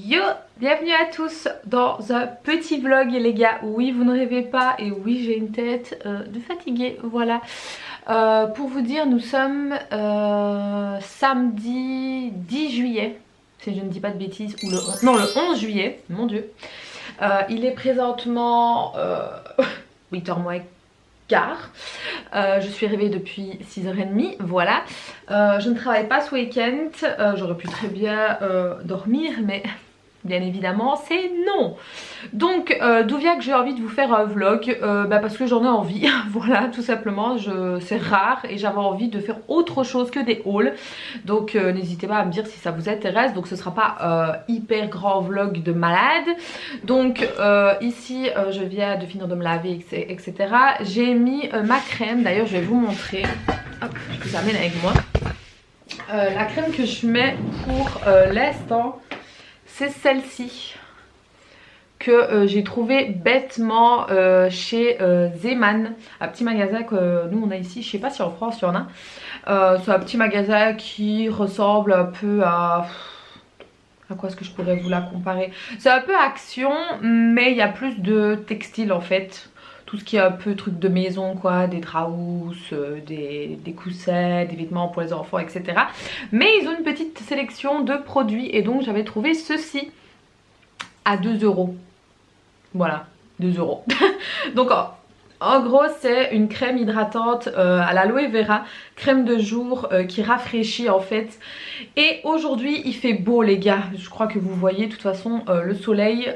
Yo, bienvenue à tous dans un petit vlog les gars. Oui, vous ne rêvez pas et oui, j'ai une tête de fatiguée, voilà. Pour vous dire, nous sommes samedi 10 juillet, si je ne dis pas de bêtises, ou le 11, non, le 11 juillet, mon dieu. Il est présentement 8h moins quart. Je suis réveillée depuis 6h30, voilà. Je ne travaille pas ce week-end, j'aurais pu très bien dormir, mais bien évidemment c'est non. Donc d'où vient que j'ai envie de vous faire un vlog? Parce que j'en ai envie, voilà, tout simplement. C'est rare et j'avais envie de faire autre chose que des hauls. Donc n'hésitez pas à me dire si ça vous intéresse. Donc ce sera pas hyper grand vlog de malade. Donc ici je viens de finir de me laver, etc. J'ai mis ma crème, d'ailleurs je vais vous montrer. Hop, je vous amène avec moi. La crème que je mets pour l'instant, c'est celle-ci que j'ai trouvé bêtement chez Zeman, un petit magasin que nous on a ici. Je sais pas si en France il y en a. C'est un petit magasin qui ressemble un peu à quoi est-ce que je pourrais vous la comparer? C'est un peu Action, mais il y a plus de textile en fait. Tout ce qui est un peu truc de maison quoi, des draps, des coussins, des vêtements pour les enfants, etc. Mais ils ont une petite sélection de produits et donc j'avais trouvé ceci à 2 €. Voilà, 2 €. Donc en gros c'est une crème hydratante à l'aloe vera, crème de jour qui rafraîchit en fait. Et aujourd'hui il fait beau les gars, je crois que vous voyez de toute façon le soleil,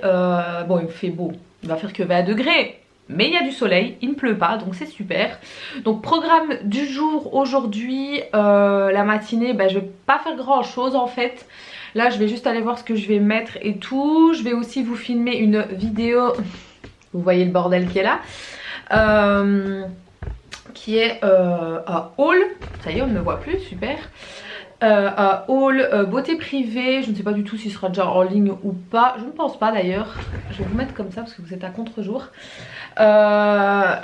bon il fait beau, il va faire que 20 degrés. Mais il y a du soleil, il ne pleut pas, donc c'est super. Donc programme du jour aujourd'hui, la matinée, je vais pas faire grand chose en fait. Là je vais juste aller voir ce que je vais mettre et tout. Je vais aussi vous filmer une vidéo, vous voyez le bordel qui est là. Qui est un haul, ça y est on ne me voit plus, super. Un haul beauté privée, je ne sais pas du tout s'il sera déjà en ligne ou pas, je ne pense pas d'ailleurs. Je vais vous mettre comme ça parce que vous êtes à contre-jour. Après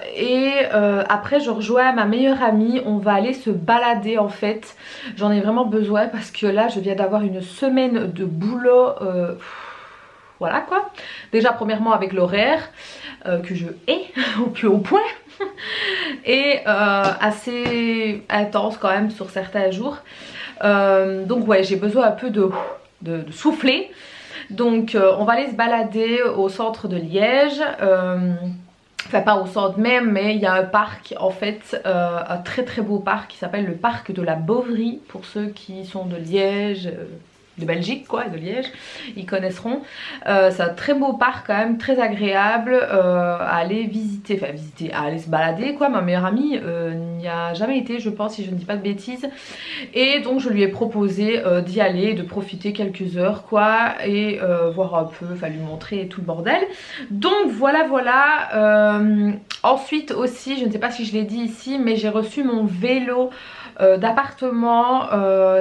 je rejoins ma meilleure amie, on va aller se balader en fait. J'en ai vraiment besoin parce que là je viens d'avoir une semaine de boulot, voilà quoi. Déjà premièrement avec l'horaire que je hais au plus haut point et assez intense quand même sur certains jours. Donc ouais, j'ai besoin un peu de souffler. Donc on va aller se balader au centre de Liège. Enfin pas au centre même, mais il y a un parc en fait, un très très beau parc qui s'appelle le parc de la Boverie. Pour ceux qui sont de Liège, de Belgique quoi, de Liège, ils connaisseront. C'est un très beau parc quand même, très agréable à aller visiter, à aller se balader quoi. Ma meilleure amie n'y a jamais été je pense, si je ne dis pas de bêtises, et donc je lui ai proposé d'y aller, de profiter quelques heures quoi, et voir un peu, lui montrer tout le bordel. Donc voilà voilà. Ensuite aussi, je ne sais pas si je l'ai dit ici, mais j'ai reçu mon vélo d'appartement.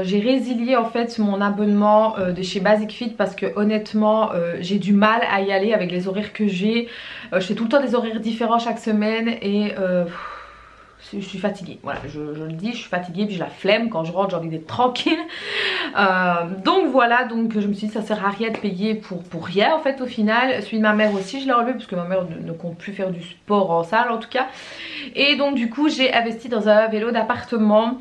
J'ai résilié en fait mon abonnement de chez Basic Fit parce que honnêtement j'ai du mal à y aller avec les horaires que j'ai. Je fais tout le temps des horaires différents chaque semaine et je suis fatiguée, voilà, je le dis, je suis fatiguée, puis j'ai la flemme, quand je rentre j'ai envie d'être tranquille. Donc voilà, donc je me suis dit ça sert à rien de payer pour rien en fait au final. Celui de ma mère aussi je l'ai enlevé parce que ma mère ne compte plus faire du sport en salle en tout cas. Et donc du coup j'ai investi dans un vélo d'appartement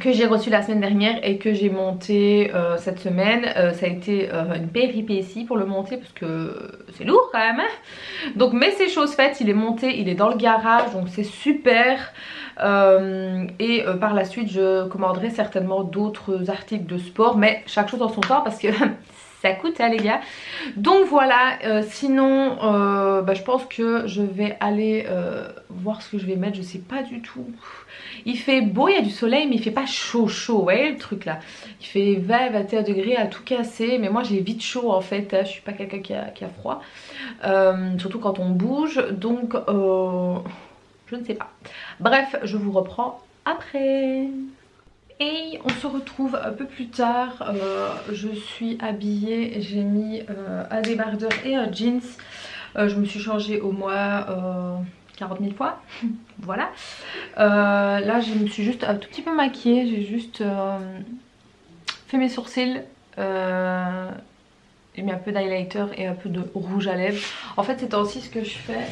que j'ai reçu la semaine dernière et que j'ai monté cette semaine. Ça a été une péripétie pour le monter parce que c'est lourd quand même hein. Donc mais c'est chose faite, il est monté, il est dans le garage, donc c'est super. Par la suite je commanderai certainement d'autres articles de sport, mais chaque chose en son temps parce que ça coûte hein les gars. Donc voilà, sinon je pense que je vais aller voir ce que je vais mettre, je sais pas du tout. Il fait beau, il y a du soleil mais il fait pas chaud chaud, vous voyez le truc là. Il fait 20-21 degrés à tout casser, mais moi j'ai vite chaud en fait, je suis pas quelqu'un qui a froid. Surtout quand on bouge, donc je ne sais pas. Bref, je vous reprends après. Et on se retrouve un peu plus tard. Je suis habillée, j'ai mis un débardeur et un jeans. Je me suis changée au moins 40 000 fois. Voilà. Là je me suis juste un tout petit peu maquillée. J'ai juste fait mes sourcils. j'ai mis un peu d'highlighter et un peu de rouge à lèvres. En fait c'est aussi ce que je fais.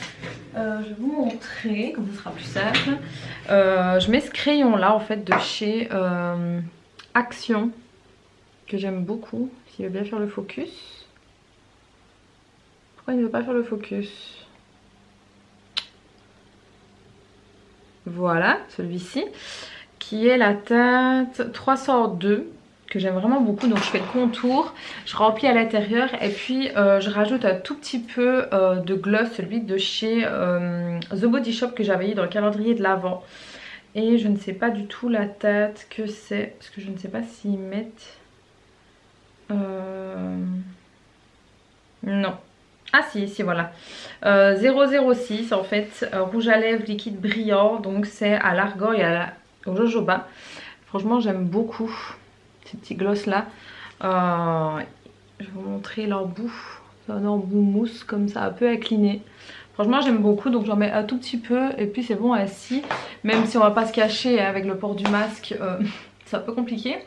Je vais vous montrer, comme ça sera plus simple. Je mets ce crayon là en fait de chez Action, que j'aime beaucoup. S'il veut bien faire le focus. Pourquoi il ne veut pas faire le focus? Voilà, celui-ci, qui est la teinte 302, que j'aime vraiment beaucoup. Donc je fais le contour, je remplis à l'intérieur et puis je rajoute un tout petit peu de gloss, celui de chez The Body Shop que j'avais eu dans le calendrier de l'Avent. Et je ne sais pas du tout la teinte que c'est, parce que je ne sais pas s'ils mettent... Non. Ah si, si voilà. 006 en fait, rouge à lèvres liquide brillant. Donc c'est à l'argan et au jojoba. Franchement j'aime beaucoup ces petits gloss là. Je vais vous montrer l'embout. C'est un embout mousse comme ça, un peu incliné. Franchement j'aime beaucoup, donc j'en mets un tout petit peu et puis c'est bon ainsi. Même si on va pas se cacher avec le port du masque, c'est un peu compliqué.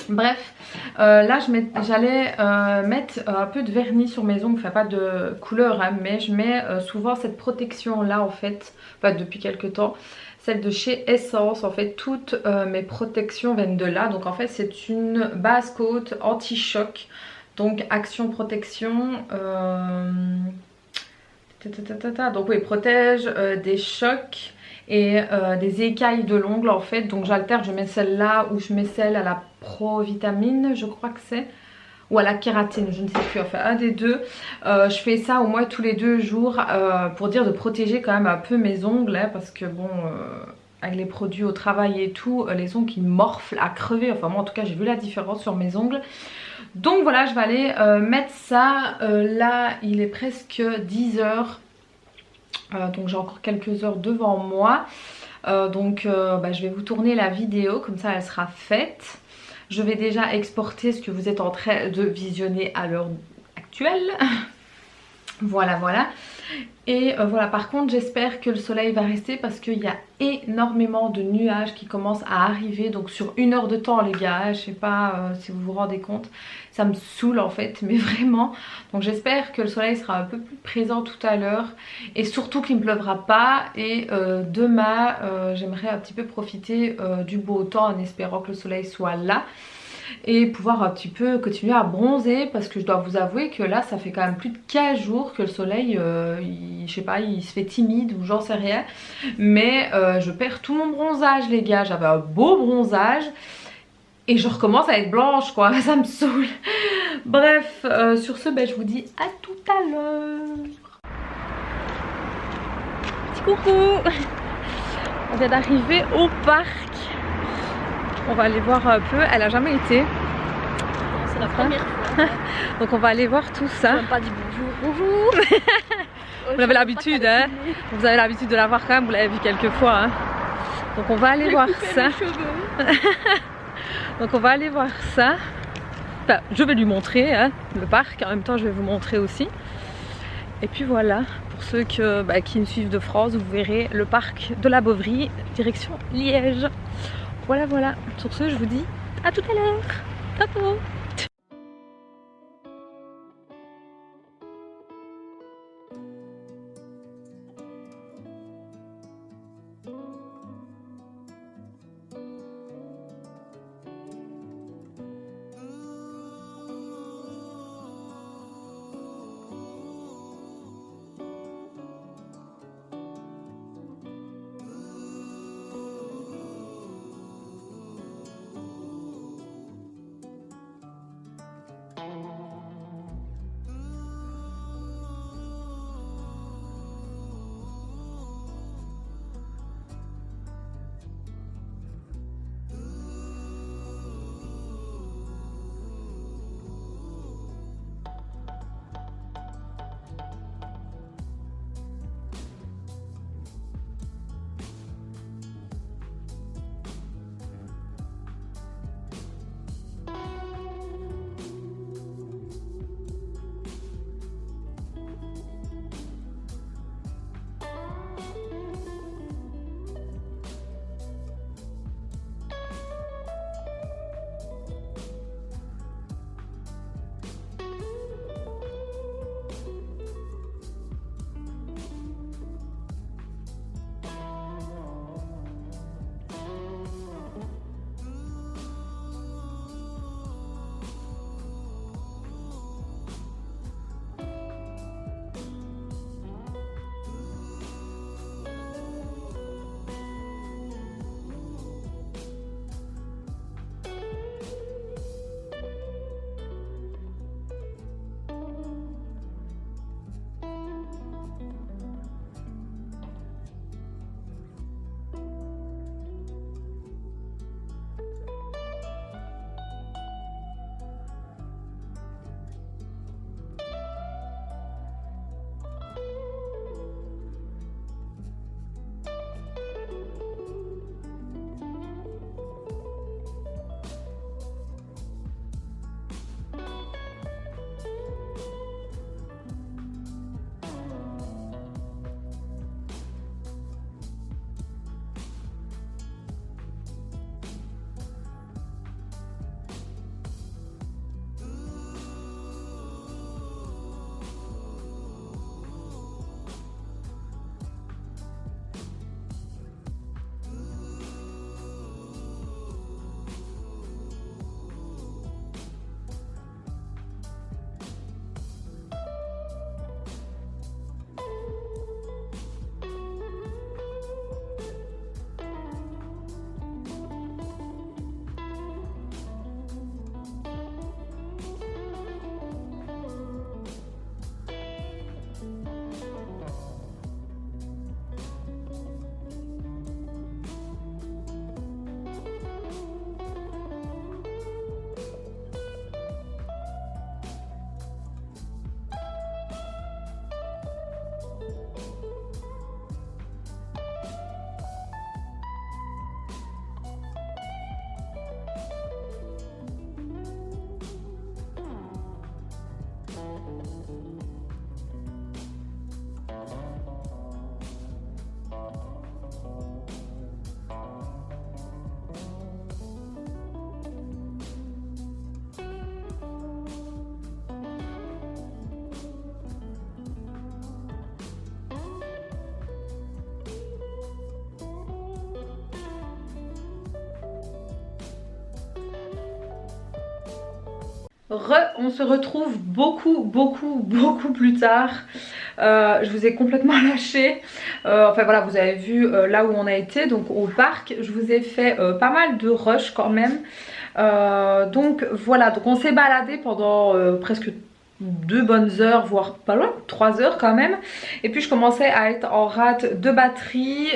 Bref, là j'allais mettre un peu de vernis sur mes ongles, enfin pas de couleur hein, mais je mets souvent cette protection là en fait, enfin depuis quelques temps, celle de chez Essence. En fait toutes mes protections viennent de là, donc en fait c'est une base coat anti-choc, donc action protection, donc oui, protège des chocs et des écailles de l'ongle en fait. Donc j'alterne, je mets celle-là ou je mets celle à la provitamine, je crois que c'est, ou à la kératine, je ne sais plus, enfin un des deux. Je fais ça au moins tous les 2 jours pour dire de protéger quand même un peu mes ongles hein, parce que bon... avec les produits au travail et tout, les ongles qui morflent à crever. Enfin moi en tout cas j'ai vu la différence sur mes ongles. Donc voilà, je vais aller mettre ça. Là il est presque 10 heures. Donc j'ai encore quelques heures devant moi. Je vais vous tourner la vidéo, comme ça elle sera faite. Je vais déjà exporter ce que vous êtes en train de visionner à l'heure actuelle. Voilà, voilà. Et voilà, par contre j'espère que le soleil va rester parce qu'il y a énormément de nuages qui commencent à arriver. Donc sur 1 heure de temps les gars, je sais pas si vous vous rendez compte, ça me saoule en fait, mais vraiment. Donc j'espère que le soleil sera un peu plus présent tout à l'heure et surtout qu'il ne pleuvra pas. Et demain j'aimerais un petit peu profiter du beau temps en espérant que le soleil soit là et pouvoir un petit peu continuer à bronzer, parce que je dois vous avouer que là ça fait quand même plus de 15 jours que le soleil je sais pas, il se fait timide ou j'en sais rien, mais je perds tout mon bronzage les gars. J'avais un beau bronzage et je recommence à être blanche quoi, ça me saoule. Bref, sur ce je vous dis à tout à l'heure. Petit coucou. On vient d'arriver au parc. On va aller voir un peu, elle a jamais été. C'est la première fois. Donc on va aller voir tout ça. On n'a pas dit bonjour. Bonjour. Vous avez l'habitude hein. Vous avez l'habitude de la voir quand même, vous l'avez vu quelques fois hein. Donc on va aller voir ça. Donc on va aller voir ça. Enfin, je vais lui montrer hein, le parc, en même temps je vais vous montrer aussi. Et puis voilà, pour ceux qui me suivent de France, vous verrez le parc de la Bovry, direction Liège. Voilà, voilà. Sur ce, je vous dis à tout à l'heure. Tantôt. On se retrouve beaucoup plus tard. Je vous ai complètement lâché. Enfin voilà, vous avez vu là où on a été, donc au parc. Je vous ai fait pas mal de rush quand même. Donc voilà, donc on s'est baladé pendant presque 2 bonnes heures, voire pas loin, 3 heures quand même. Et puis je commençais à être en rate de batterie.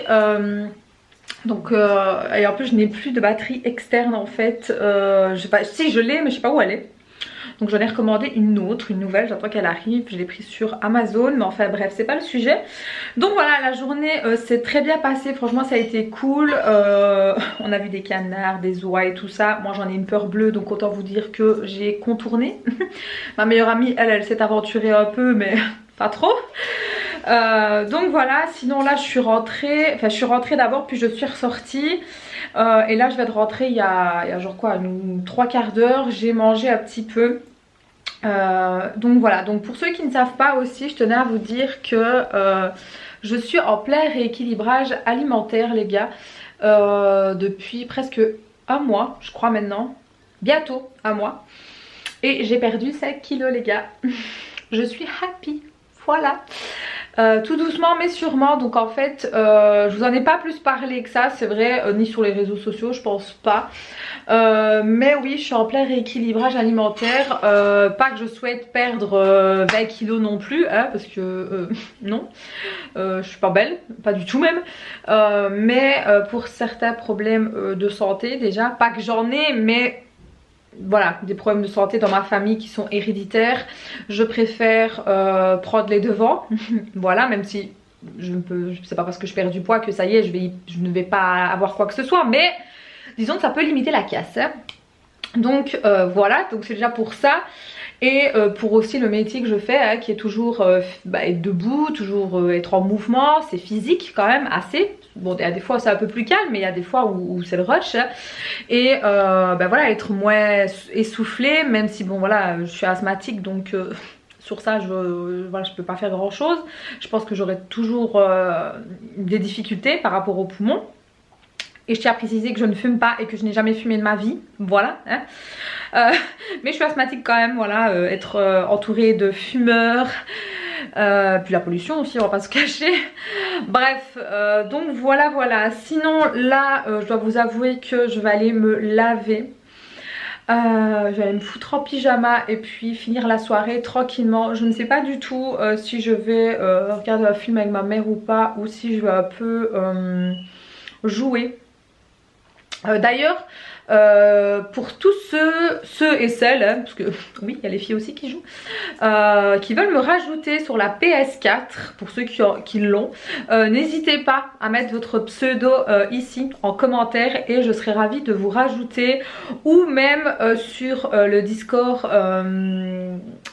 Et en plus je n'ai plus de batterie externe en fait. Je sais pas, si je l'ai mais je sais pas où elle est. Donc j'en ai recommandé une autre, une nouvelle, j'attends qu'elle arrive. Je l'ai prise sur Amazon, mais enfin bref, c'est pas le sujet. Donc voilà, la journée s'est très bien passée, franchement ça a été cool. On a vu des canards, des oies et tout ça. Moi j'en ai une peur bleue, donc autant vous dire que j'ai contourné. Ma meilleure amie, elle s'est aventurée un peu, mais pas trop. Donc voilà, sinon là je suis rentrée, enfin je suis rentrée d'abord puis je suis ressortie. Et là je vais de rentrer il y a genre quoi, 3/4 d'heure. J'ai mangé un petit peu. Donc voilà, donc pour ceux qui ne savent pas aussi, je tenais à vous dire que je suis en plein rééquilibrage alimentaire les gars, depuis presque un mois je crois maintenant, bientôt un mois, et j'ai perdu 5 kilos les gars. Je suis happy, voilà. Tout doucement mais sûrement. Donc en fait je vous en ai pas plus parlé que ça, c'est vrai, ni sur les réseaux sociaux je pense pas. Mais oui, je suis en plein rééquilibrage alimentaire. Pas que je souhaite perdre 20 kilos non plus, hein, parce que non, je suis pas belle, pas du tout même. Mais pour certains problèmes de santé déjà, pas que j'en ai, mais voilà, des problèmes de santé dans ma famille qui sont héréditaires, je préfère prendre les devants. Voilà, même si c'est pas parce que je perds du poids que ça y est, je ne vais pas avoir quoi que ce soit, mais disons que ça peut limiter la casse, hein. Donc voilà, donc c'est déjà pour ça. Et pour aussi le métier que je fais, hein, qui est toujours être debout, toujours être en mouvement, c'est physique quand même assez. Bon, il y a des fois c'est un peu plus calme, mais il y a des fois où c'est le rush, hein. Et voilà, être moins essoufflé, même si bon voilà, je suis asthmatique, donc sur ça voilà, je peux pas faire grand chose. Je pense que j'aurai toujours des difficultés par rapport aux poumons. Et je tiens à préciser que je ne fume pas et que je n'ai jamais fumé de ma vie, voilà, hein. Mais je suis asthmatique quand même, voilà, être entourée de fumeurs, puis la pollution aussi, on va pas se cacher. Bref, donc voilà. Sinon là, je dois vous avouer que je vais aller me laver. Je vais aller me foutre en pyjama et puis finir la soirée tranquillement. Je ne sais pas du tout si je vais regarder un film avec ma mère ou pas, ou si je vais un peu jouer. D'ailleurs, pour tous ceux et celles, hein, parce que oui, il y a les filles aussi qui jouent, qui veulent me rajouter sur la PS4, pour ceux qui l'ont, n'hésitez pas à mettre votre pseudo ici en commentaire et je serai ravie de vous rajouter, ou même sur le Discord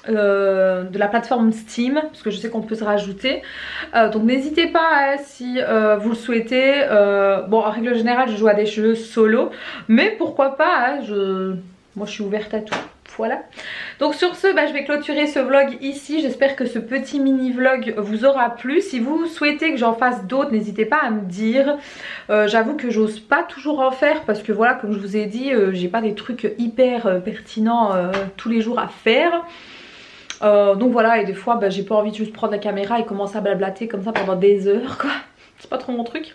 de la plateforme Steam, parce que je sais qu'on peut se rajouter. Donc n'hésitez pas, hein, si vous le souhaitez. Bon, en règle générale je joue à des jeux solo, mais pourquoi pas, hein, moi je suis ouverte à tout. Voilà, donc sur ce je vais clôturer ce vlog ici. J'espère que ce petit mini vlog vous aura plu. Si vous souhaitez que j'en fasse d'autres, n'hésitez pas à me dire. J'avoue que j'ose pas toujours en faire parce que voilà, comme je vous ai dit, j'ai pas des trucs hyper pertinents tous les jours à faire. Donc voilà, et des fois j'ai pas envie de juste prendre la caméra et commencer à blablater comme ça pendant des heures quoi. C'est pas trop mon truc.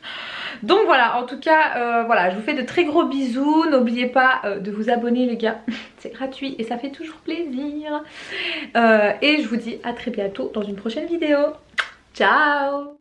Donc voilà, en tout cas voilà, je vous fais de très gros bisous. N'oubliez pas de vous abonner les gars, c'est gratuit et ça fait toujours plaisir. Et je vous dis à très bientôt dans une prochaine vidéo. Ciao.